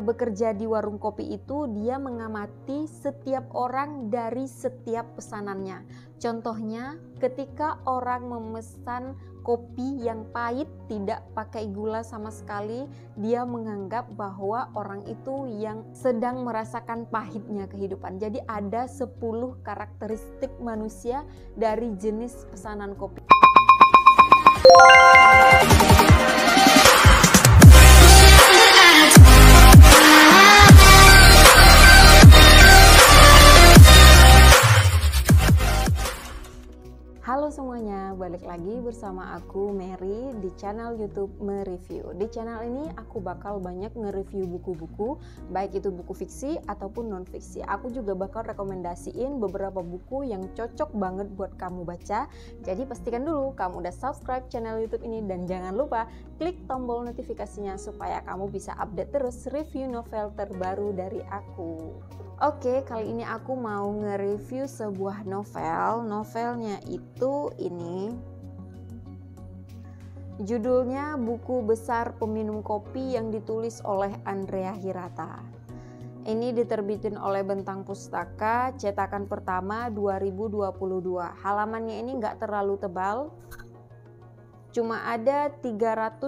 Bekerja di warung kopi itu dia mengamati setiap orang dari setiap pesanannya. Contohnya ketika orang memesan kopi yang pahit tidak pakai gula sama sekali, dia menganggap bahwa orang itu yang sedang merasakan pahitnya kehidupan. Jadi ada 10 karakteristik manusia dari jenis pesanan kopi. Halo semuanya, balik lagi bersama aku Mary di channel YouTube Mereview. Di channel ini aku bakal banyak nge-review buku-buku, baik itu buku fiksi ataupun non-fiksi. Aku juga bakal rekomendasiin beberapa buku yang cocok banget buat kamu baca. Jadi pastikan dulu kamu udah subscribe channel YouTube ini dan jangan lupa klik tombol notifikasinya supaya kamu bisa update terus review novel terbaru dari aku. Oke, kali ini aku mau nge-review sebuah novel. Novelnya itu ini. Judulnya Buku Besar Peminum Kopi yang ditulis oleh Andrea Hirata. Ini diterbitin oleh Bentang Pustaka, cetakan pertama 2022. Halamannya ini nggak terlalu tebal. Cuma ada 350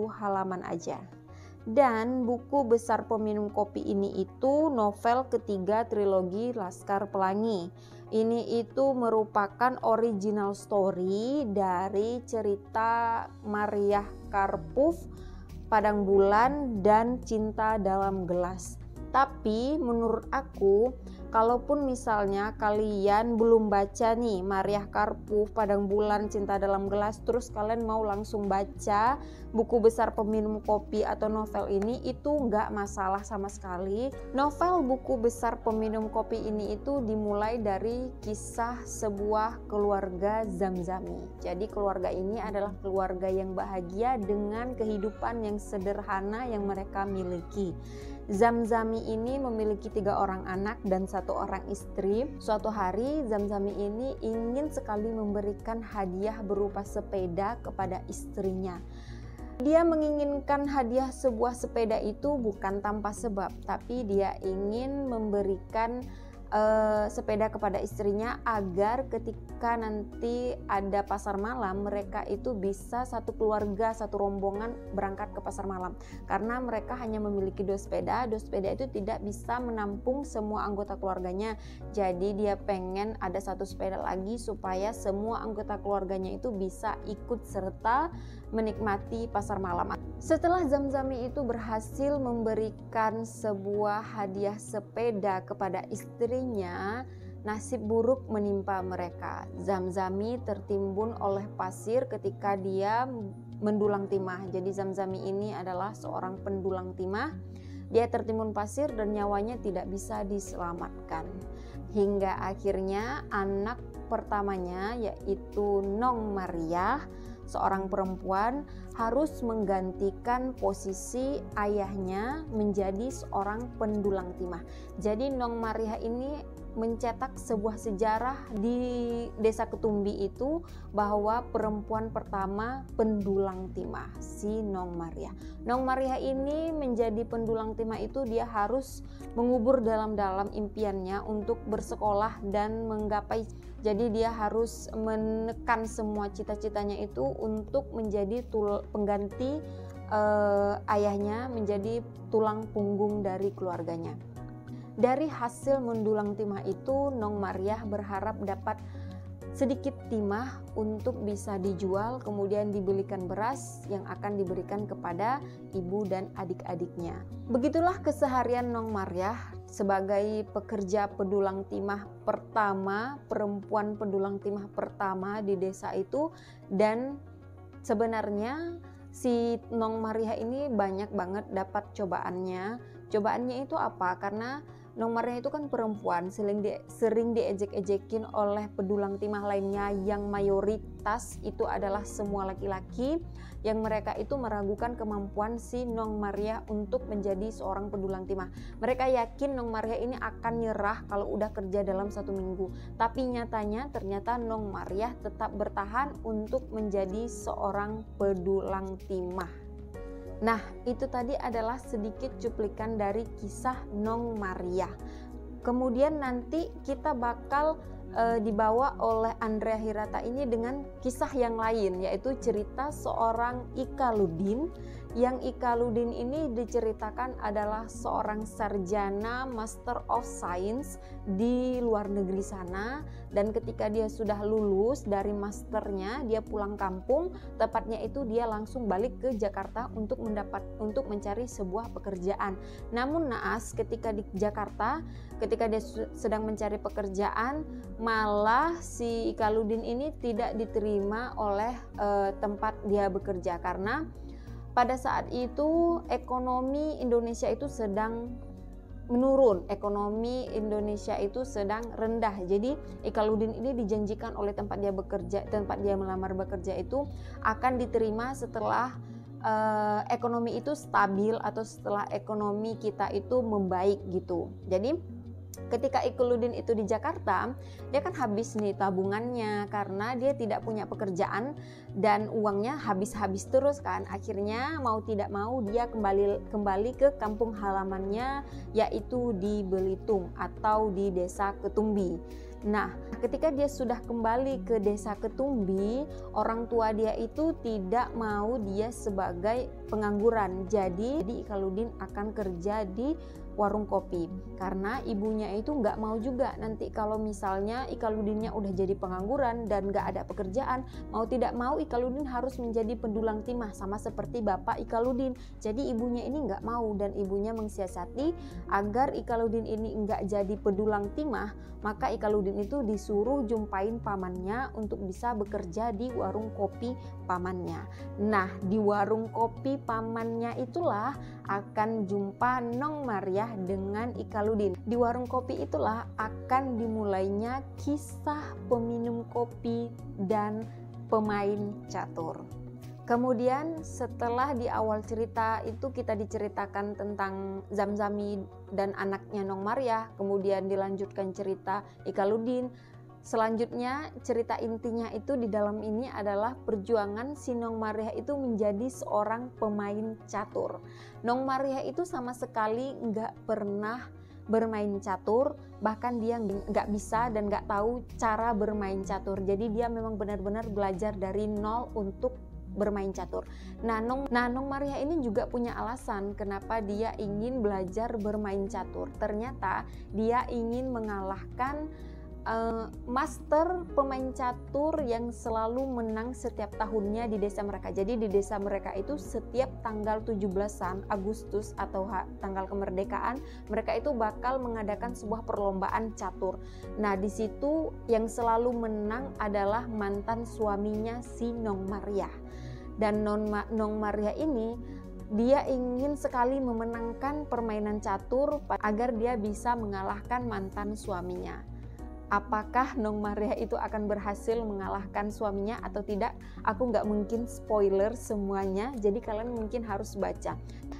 halaman aja. Dan buku Besar Peminum Kopi ini itu novel ketiga trilogi Laskar Pelangi. Ini itu merupakan original story dari cerita Mariah Karpuf, Padang Bulan, dan Cinta Dalam Gelas. Tapi menurut aku, kalaupun misalnya kalian belum baca nih Mariah Karpuf, Padang Bulan, Cinta Dalam Gelas, terus kalian mau langsung baca Buku Besar Peminum Kopi atau novel ini, itu nggak masalah sama sekali. Novel Buku Besar Peminum Kopi ini itu dimulai dari kisah sebuah keluarga Zamzami. Jadi keluarga ini adalah keluarga yang bahagia dengan kehidupan yang sederhana yang mereka miliki. Zamzami ini memiliki 3 orang anak dan 1 orang istri. Suatu hari Zamzami ini ingin sekali memberikan hadiah berupa sepeda kepada istrinya. Dia menginginkan hadiah sebuah sepeda itu bukan tanpa sebab, tapi dia ingin memberikan sepeda kepada istrinya agar ketika nanti ada pasar malam, mereka itu bisa satu keluarga, satu rombongan berangkat ke pasar malam. Karena mereka hanya memiliki 2 sepeda itu tidak bisa menampung semua anggota keluarganya. Jadi dia pengen ada 1 sepeda lagi supaya semua anggota keluarganya itu bisa ikut serta menikmati pasar malam. Setelah Zamzami itu berhasil memberikan sebuah hadiah sepeda kepada istrinya, nasib buruk menimpa mereka. Zamzami tertimbun oleh pasir ketika dia mendulang timah. Jadi Zamzami ini adalah seorang pendulang timah. Dia tertimbun pasir dan nyawanya tidak bisa diselamatkan. Hingga akhirnya anak pertamanya yaitu Nong Mariah, seorang perempuan, harus menggantikan posisi ayahnya menjadi seorang pendulang timah. Jadi Nong Mariah ini mencetak sebuah sejarah di Desa Ketumbi itu bahwa perempuan pertama pendulang timah, si Nong Mariah. Nong Mariah ini menjadi pendulang timah itu dia harus mengubur dalam-dalam impiannya untuk bersekolah dan menggapai. Jadi dia harus menekan semua cita-citanya itu untuk menjadi pengganti ayahnya, menjadi tulang punggung dari keluarganya. Dari hasil mendulang timah itu, Nong Mariah berharap dapat sedikit timah untuk bisa dijual, kemudian dibelikan beras yang akan diberikan kepada ibu dan adik-adiknya. Begitulah keseharian Nong Mariah sebagai pekerja pendulang timah pertama, perempuan pendulang timah pertama di desa itu. Dan sebenarnya si Nong Mariah ini banyak banget dapat cobaannya. Cobaannya itu apa? Karena Nong Mariah itu kan perempuan, sering diejek-ejekin oleh pendulang timah lainnya yang mayoritas itu adalah semua laki-laki, yang mereka itu meragukan kemampuan si Nong Mariah untuk menjadi seorang pendulang timah. Mereka yakin Nong Mariah ini akan nyerah kalau udah kerja dalam 1 minggu. Tapi nyatanya ternyata Nong Mariah tetap bertahan untuk menjadi seorang pendulang timah. Nah, itu tadi adalah sedikit cuplikan dari kisah Nong Maria. Kemudian nanti kita bakal dibawa oleh Andrea Hirata ini dengan kisah yang lain, yaitu cerita seorang Ikaludin. Yang Ikaludin ini diceritakan adalah seorang sarjana Master of Science di luar negeri sana, dan ketika dia sudah lulus dari masternya, dia pulang kampung, tepatnya itu dia langsung balik ke Jakarta untuk mencari sebuah pekerjaan. Namun naas, ketika di Jakarta, ketika dia sedang mencari pekerjaan, malah si Ikaludin ini tidak diterima oleh tempat dia bekerja, karena pada saat itu ekonomi Indonesia itu sedang menurun, ekonomi Indonesia itu sedang rendah. Jadi Ikaludin ini dijanjikan oleh tempat dia melamar bekerja itu akan diterima setelah ekonomi itu stabil atau setelah ekonomi kita itu membaik gitu. Jadi ketika Ikaludin itu di Jakarta, dia kan habis nih tabungannya karena dia tidak punya pekerjaan dan uangnya habis-habis terus kan. Akhirnya mau tidak mau dia kembali ke kampung halamannya, yaitu di Belitung atau di Desa Ketumbi. Nah, ketika dia sudah kembali ke Desa Ketumbi, orang tua dia itu tidak mau dia sebagai pengangguran. Jadi Ikaludin akan kerja di warung kopi karena ibunya itu nggak mau juga nanti kalau misalnya Ikaludinnya udah jadi pengangguran dan nggak ada pekerjaan, mau tidak mau Ikaludin harus menjadi pendulang timah sama seperti bapak Ikaludin. Jadi ibunya ini nggak mau dan ibunya mensiasati agar Ikaludin ini nggak jadi pendulang timah, maka Ikaludin itu disuruh jumpain pamannya untuk bisa bekerja di warung kopi pamannya. Nah, di warung kopi pamannya itulah akan jumpa Nong Maria dengan Ikaludin. Di warung kopi itulah akan dimulainya kisah peminum kopi dan pemain catur. Kemudian setelah di awal cerita itu kita diceritakan tentang Zamzami dan anaknya Nong Maria, kemudian dilanjutkan cerita Ikaludin. Selanjutnya cerita intinya itu di dalam ini adalah perjuangan si Nong Maria itu menjadi seorang pemain catur. Nong Maria itu sama sekali nggak pernah bermain catur, bahkan dia nggak bisa dan nggak tahu cara bermain catur. Jadi dia memang benar-benar belajar dari nol untuk bermain catur. Nah, Nong Maria ini juga punya alasan kenapa dia ingin belajar bermain catur. Ternyata dia ingin mengalahkan master pemain catur yang selalu menang setiap tahunnya di desa mereka. Jadi di desa mereka itu setiap tanggal 17-an Agustus atau tanggal kemerdekaan, mereka itu bakal mengadakan sebuah perlombaan catur. Nah, di situ yang selalu menang adalah mantan suaminya si Nong Maria. Dan Nong Maria ini dia ingin sekali memenangkan permainan catur agar dia bisa mengalahkan mantan suaminya. Apakah Nong Maria itu akan berhasil mengalahkan suaminya atau tidak? Aku nggak mungkin spoiler semuanya, jadi kalian mungkin harus baca.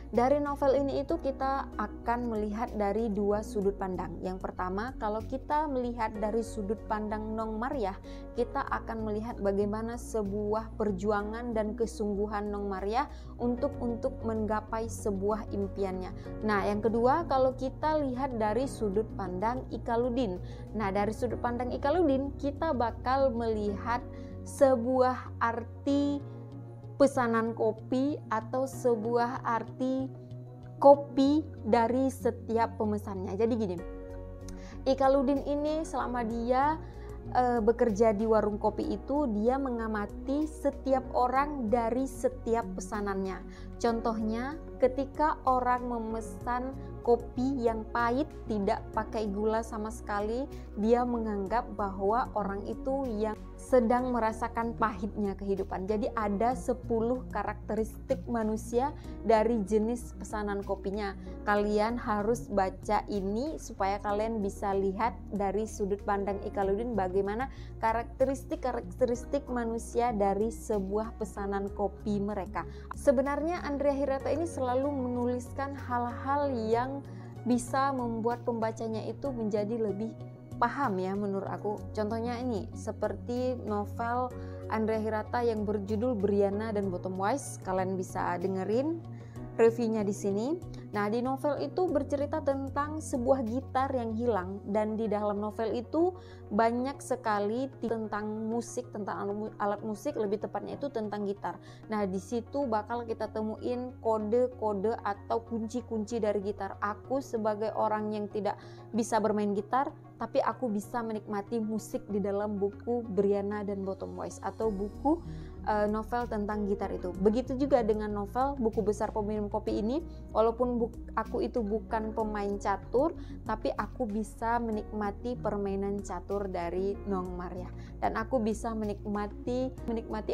Dari novel ini itu kita akan melihat dari dua sudut pandang. Yang pertama, kalau kita melihat dari sudut pandang Nong Maria, kita akan melihat bagaimana sebuah perjuangan dan kesungguhan Nong Maria untuk menggapai sebuah impiannya. Nah, yang kedua, kalau kita lihat dari sudut pandang Ikaludin. Nah, dari sudut pandang Ikaludin, kita bakal melihat sebuah arti pesanan kopi atau sebuah arti kopi dari setiap pemesannya. Jadi gini, Ikaludin ini selama dia bekerja di warung kopi itu, dia mengamati setiap orang dari setiap pesanannya. Contohnya, ketika orang memesan kopi yang pahit, tidak pakai gula sama sekali, dia menganggap bahwa orang itu yang sedang merasakan pahitnya kehidupan. Jadi ada 10 karakteristik manusia dari jenis pesanan kopinya. Kalian harus baca ini supaya kalian bisa lihat dari sudut pandang Ikaludin bagaimana karakteristik manusia dari sebuah pesanan kopi mereka. Sebenarnya Andrea Hirata ini selalu menuliskan hal-hal yang bisa membuat pembacanya itu menjadi lebih paham ya menurut aku. Contohnya ini seperti novel Andrea Hirata yang berjudul Brianna dan Bottom Wise, kalian bisa dengerin reviewnya di sini. Nah, di novel itu bercerita tentang sebuah gitar yang hilang, dan di dalam novel itu banyak sekali tentang musik, tentang alat musik, lebih tepatnya itu tentang gitar. Nah, di situ bakal kita temuin kode-kode atau kunci-kunci dari gitar. Aku sebagai orang yang tidak bisa bermain gitar, tapi aku bisa menikmati musik di dalam buku Brianna dan Bottom Voice atau buku novel tentang gitar itu. Begitu juga dengan novel Buku Besar Peminum Kopi ini, walaupun aku itu bukan pemain catur, tapi aku bisa menikmati permainan catur dari Nong Maria, dan aku bisa menikmati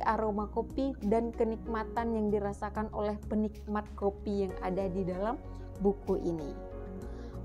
aroma kopi dan kenikmatan yang dirasakan oleh penikmat kopi yang ada di dalam buku ini.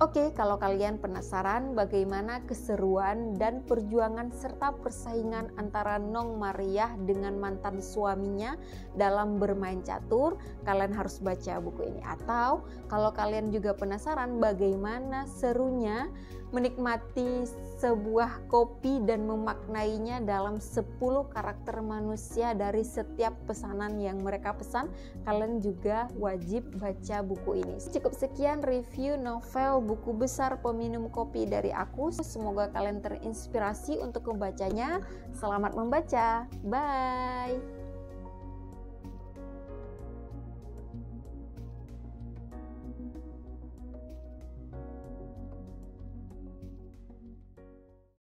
Oke, kalau kalian penasaran bagaimana keseruan dan perjuangan serta persaingan antara Nong Maria dengan mantan suaminya dalam bermain catur, kalian harus baca buku ini. Atau kalau kalian juga penasaran bagaimana serunya menikmati sebuah kopi dan memaknainya dalam 10 karakter manusia dari setiap pesanan yang mereka pesan, kalian juga wajib baca buku ini. Cukup sekian review novel Buku Besar Peminum Kopi dari aku. Semoga kalian terinspirasi untuk membacanya. Selamat membaca. Bye.